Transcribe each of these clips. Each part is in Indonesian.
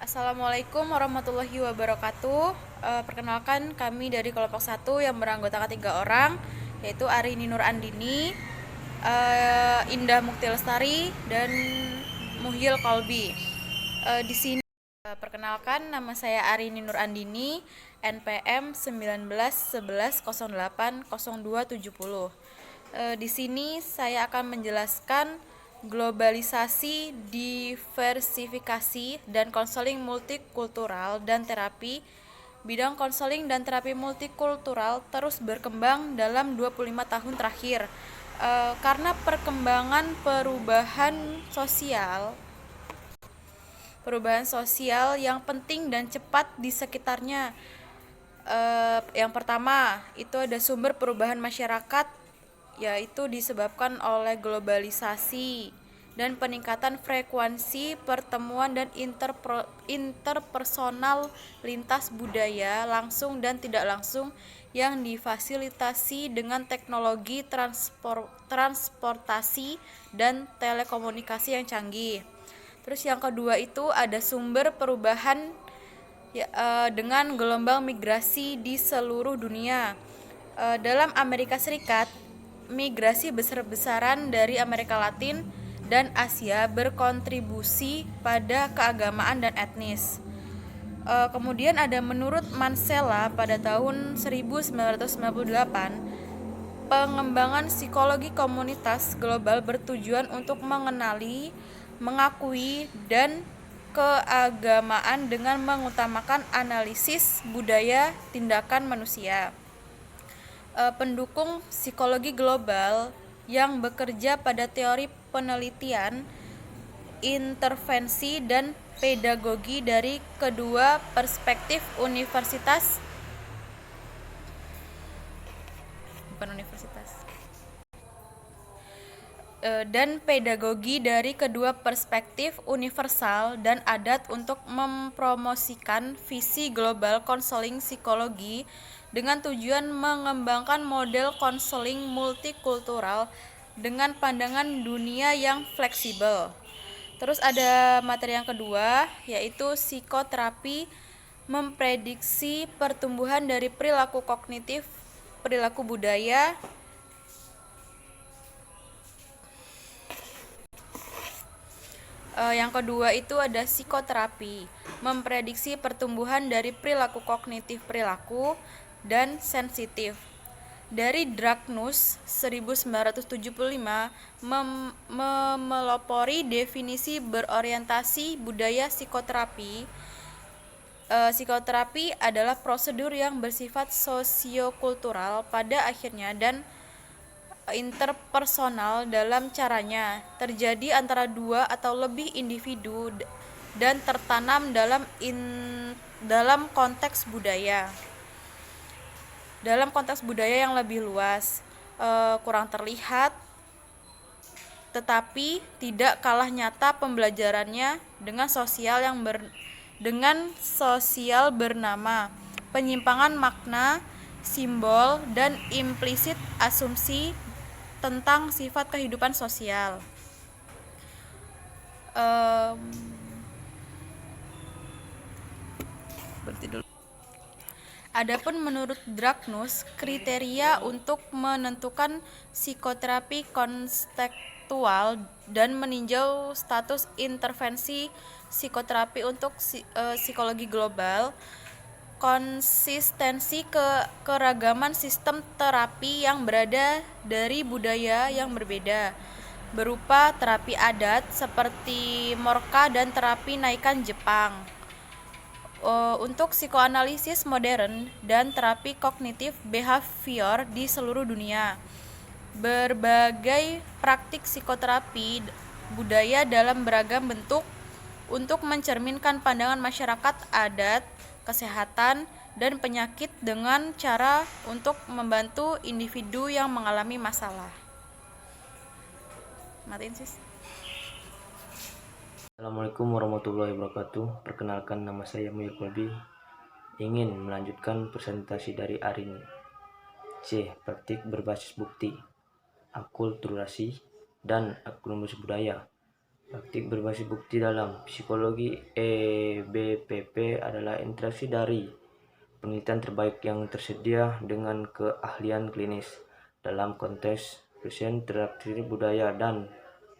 Assalamualaikum warahmatullahi wabarakatuh. Perkenalkan kami dari kelompok 1 yang beranggotakan 3 orang, yaitu Arini Nur Andini, Indah Mukti Lestari, dan Muhyil Kolbi. Di sini perkenalkan, nama saya Arini Nur Andini, NPM 1911080270. Di sini saya akan menjelaskan globalisasi, diversifikasi, dan konseling multikultural dan terapi. Bidang konseling dan terapi multikultural terus berkembang dalam 25 tahun terakhir. Karena perkembangan perubahan sosial yang penting dan cepat di sekitarnya. Yang pertama, itu ada sumber perubahan masyarakat, yaitu disebabkan oleh globalisasi dan peningkatan frekuensi pertemuan dan interpersonal lintas budaya langsung dan tidak langsung yang difasilitasi dengan teknologi transportasi dan telekomunikasi yang canggih. Terus yang kedua itu ada sumber perubahan dengan gelombang migrasi di seluruh dunia. Dalam Amerika Serikat, migrasi besar-besaran dari Amerika Latin dan Asia berkontribusi pada keagamaan dan etnis. Kemudian ada menurut Mansella pada tahun 1998, pengembangan psikologi komunitas global bertujuan untuk mengenali, mengakui, dan keagamaan dengan mengutamakan analisis budaya tindakan manusia. Pendukung psikologi global yang bekerja pada teori penelitian, intervensi, dan pedagogi dari kedua perspektif universal dan adat untuk mempromosikan visi global konseling psikologi dengan tujuan mengembangkan model konseling multikultural dengan pandangan dunia yang fleksibel. Terus ada materi yang kedua, yaitu psikoterapi memprediksi pertumbuhan dari perilaku kognitif, perilaku budaya, yang kedua itu ada psikoterapi memprediksi pertumbuhan dari perilaku kognitif, perilaku, dan sensitif. Dari Dragnus 1975 memelopori definisi berorientasi budaya psikoterapi. Psikoterapi adalah prosedur yang bersifat sosiokultural pada akhirnya dan interpersonal dalam caranya terjadi antara dua atau lebih individu dan tertanam dalam konteks budaya yang lebih luas, kurang terlihat tetapi tidak kalah nyata pembelajarannya dengan sosial bernama penyimpangan makna, simbol, dan implisit asumsi tentang sifat kehidupan sosial. Adapun menurut Dragnus, kriteria untuk menentukan psikoterapi kontekstual dan meninjau status intervensi psikoterapi untuk psikologi global, konsistensi keragaman sistem terapi yang berada dari budaya yang berbeda, berupa terapi adat seperti Morka dan terapi Naikan Jepang, untuk psikoanalisis modern dan terapi kognitif behavior di seluruh dunia. Berbagai praktik psikoterapi budaya dalam beragam bentuk untuk mencerminkan pandangan masyarakat adat, kesehatan, dan penyakit dengan cara untuk membantu individu yang mengalami masalah. Assalamualaikum warahmatullahi wabarakatuh. Perkenalkan, nama saya Muhyil Kolbi. Ingin melanjutkan presentasi dari Arini. C. Praktik berbasis bukti, akulturasi, dan akulturasi budaya. Praktik berbasis bukti dalam psikologi EBPP adalah interaksi dari penelitian terbaik yang tersedia dengan keahlian klinis dalam konteks presentasi budaya dan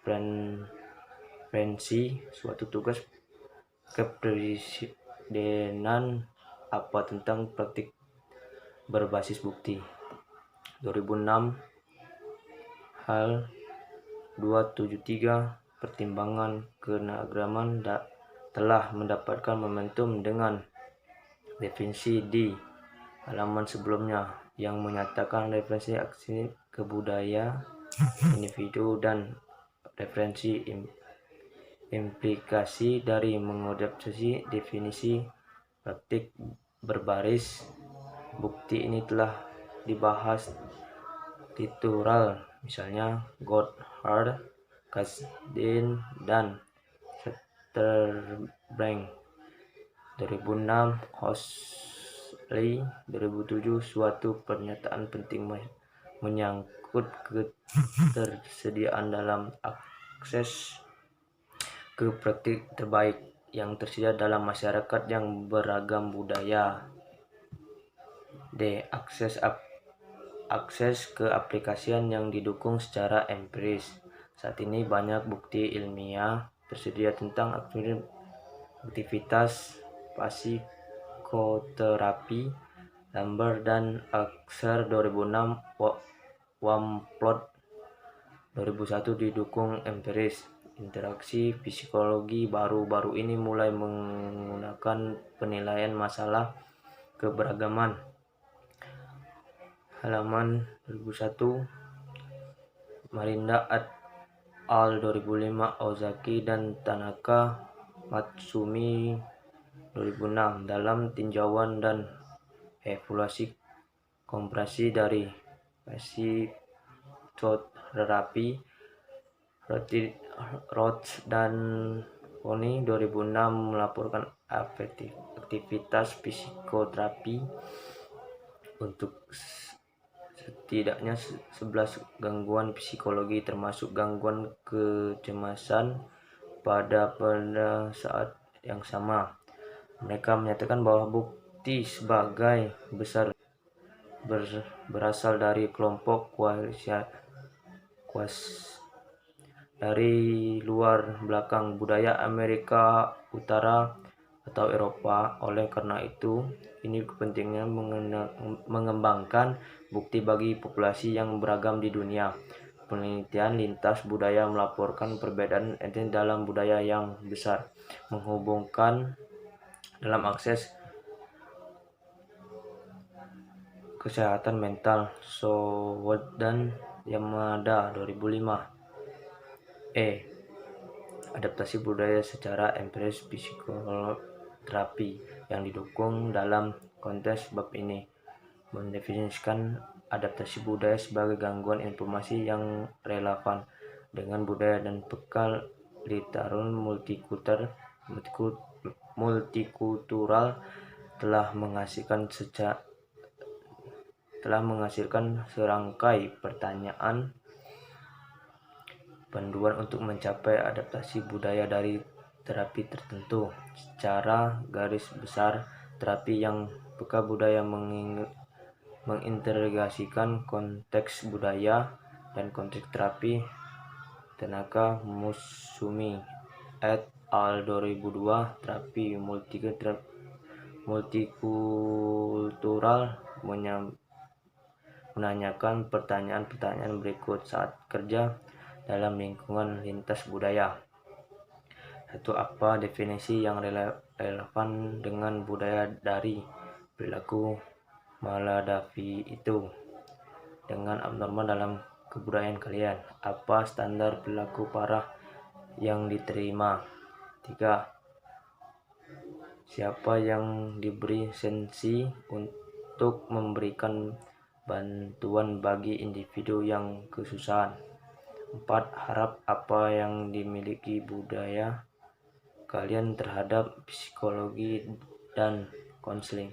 preferensi suatu tugas kepresidenan. Apa tentang praktik berbasis bukti? 2006 hal 273 pertimbangan keanekaragaman telah mendapatkan momentum dengan definisi di halaman sebelumnya yang menyatakan referensi aksi kebudayaan individu dan referensi implikasi dari mengadopsi definisi praktik berbaris bukti ini telah dibahas titural, misalnya Goddard, Kasdin, dan Sutherland 2006, Hosley 2007. Suatu pernyataan penting menyangkut ketersediaan dalam akses ke praktik terbaik yang tersedia dalam masyarakat yang beragam budaya. D. Akses ke aplikasian yang didukung secara empiris. Saat ini banyak bukti ilmiah tersedia tentang aktivitas psikoterapi. Lambert dan Axer 2006, Wamplot 2001 didukung empiris. Interaksi psikologi baru-baru ini mulai menggunakan penilaian masalah keberagaman. Halaman 2001, Marinda et al. 2005, Ozaki dan Tanaka Matsumi 2006 dalam tinjauan dan evaluasi komparasi dari psikoterapi. Roth dan Pony 2006 melaporkan aktivitas psikoterapi untuk setidaknya 11 gangguan psikologi termasuk gangguan kecemasan pada saat yang sama. Mereka menyatakan bahwa bukti sebagai besar berasal dari kelompok dari luar belakang budaya Amerika Utara atau Eropa. Oleh karena itu, ini pentingnya mengembangkan bukti bagi populasi yang beragam di dunia. Penelitian lintas budaya melaporkan perbedaan etnis dalam budaya yang besar, menghubungkan dalam akses kesehatan mental. Soward dan Yamada 2005. Adaptasi budaya secara empiris psikoterapi yang didukung dalam konteks bab ini mendefinisikan adaptasi budaya sebagai gangguan informasi yang relevan dengan budaya dan bekal literal multikultural telah menghasilkan serangkai pertanyaan panduan untuk mencapai adaptasi budaya dari terapi tertentu. Secara garis besar, terapi yang peka budaya mengintegrasikan konteks budaya dan konteks terapi. Tanaka Mutsumi et al. 2002, terapi multikultural menanyakan pertanyaan-pertanyaan berikut saat kerja dalam lingkungan lintas budaya. 1. Apa definisi yang relevan dengan budaya dari perilaku maladaptive itu dengan abnormal dalam kebudayaan kalian? Apa standar perilaku parah yang diterima? 3. Siapa yang diberi sensi untuk memberikan bantuan bagi individu yang kesusahan? 4. Harap apa yang dimiliki budaya kalian terhadap psikologi dan konseling?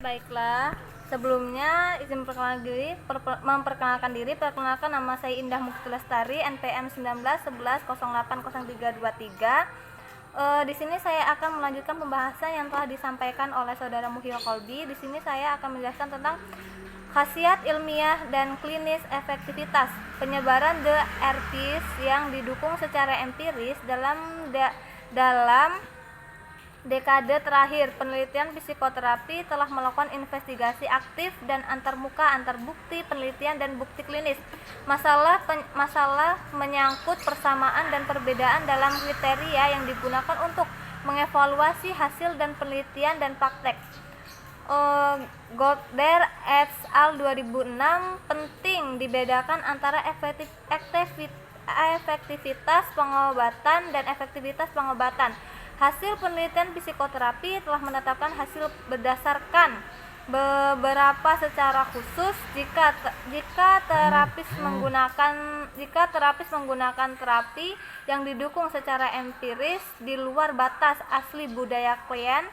Baiklah, sebelumnya izin memperkenalkan diri. Perkenalkan, nama saya Indah Mukti Lestari, NPM 1911080323. Di sini saya akan melanjutkan pembahasan yang telah disampaikan oleh Saudara Muhyo Kolbi. Di sini saya akan menjelaskan tentang khasiat ilmiah dan klinis efektivitas penyebaran DRPs yang didukung secara empiris dalam dekade terakhir. Penelitian psikoterapi telah melakukan investigasi aktif dan antarmuka antar bukti penelitian dan bukti klinis. Masalah menyangkut persamaan dan perbedaan dalam kriteria yang digunakan untuk mengevaluasi hasil dan penelitian dan praktek. Goddard et al. 2006 penting dibedakan antara efektivitas pengobatan dan efektivitas pengobatan. Hasil penelitian psikoterapi telah menetapkan hasil berdasarkan beberapa secara khusus jika terapis menggunakan terapi yang didukung secara empiris di luar batas asli budaya klien,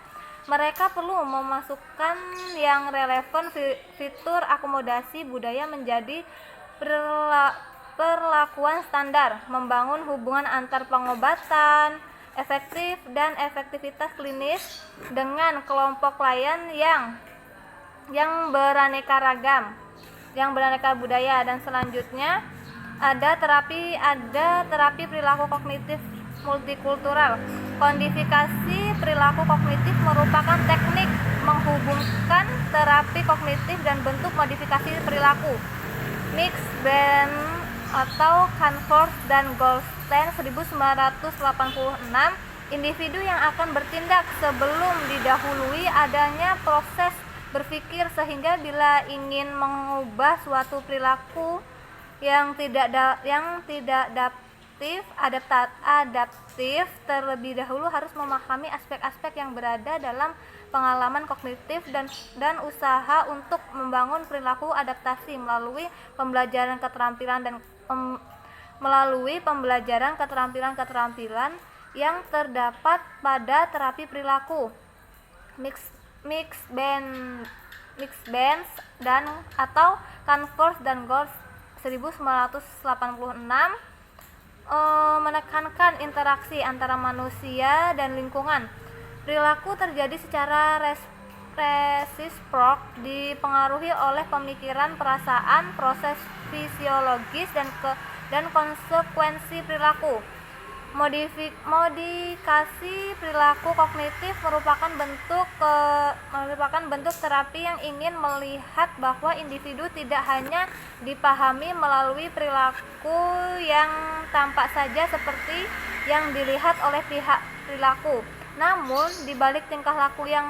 mereka perlu memasukkan yang relevan fitur akomodasi budaya menjadi perlakuan standar, membangun hubungan antar pengobatan efektif dan efektivitas klinis dengan kelompok klien yang beraneka ragam, yang beraneka budaya. Dan selanjutnya ada terapi perilaku kognitif multikultural. Kodifikasi perilaku kognitif merupakan teknik menghubungkan terapi kognitif dan bentuk modifikasi perilaku. Mixed-Band atau Canfors dan Goldstein 1986, individu yang akan bertindak sebelum didahului adanya proses berpikir, sehingga bila ingin mengubah suatu perilaku yang tidak adaptif terlebih dahulu harus memahami aspek-aspek yang berada dalam pengalaman kognitif dan usaha untuk membangun perilaku adaptasi melalui pembelajaran keterampilan yang terdapat pada terapi perilaku. Mixed-Bands dan atau Canfors dan Gold 1986 menekankan interaksi antara manusia dan lingkungan. Perilaku terjadi secara resiprok, dipengaruhi oleh pemikiran, perasaan, proses fisiologis dan konsekuensi perilaku. Modifikasi perilaku kognitif merupakan bentuk terapi yang ingin melihat bahwa individu tidak hanya dipahami melalui perilaku yang tampak saja seperti yang dilihat oleh pihak perilaku, namun di balik tingkah laku yang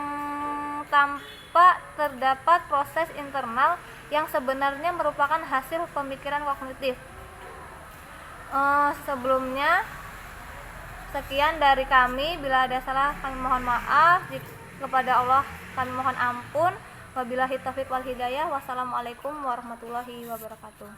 tampak terdapat proses internal yang sebenarnya merupakan hasil pemikiran kognitif. Sebelumnya sekian dari kami. Bila ada salah kami mohon maaf. Kepada Allah kami mohon ampun. Wabillahi taufiq wal hidayah. Wassalamualaikum warahmatullahi wabarakatuh.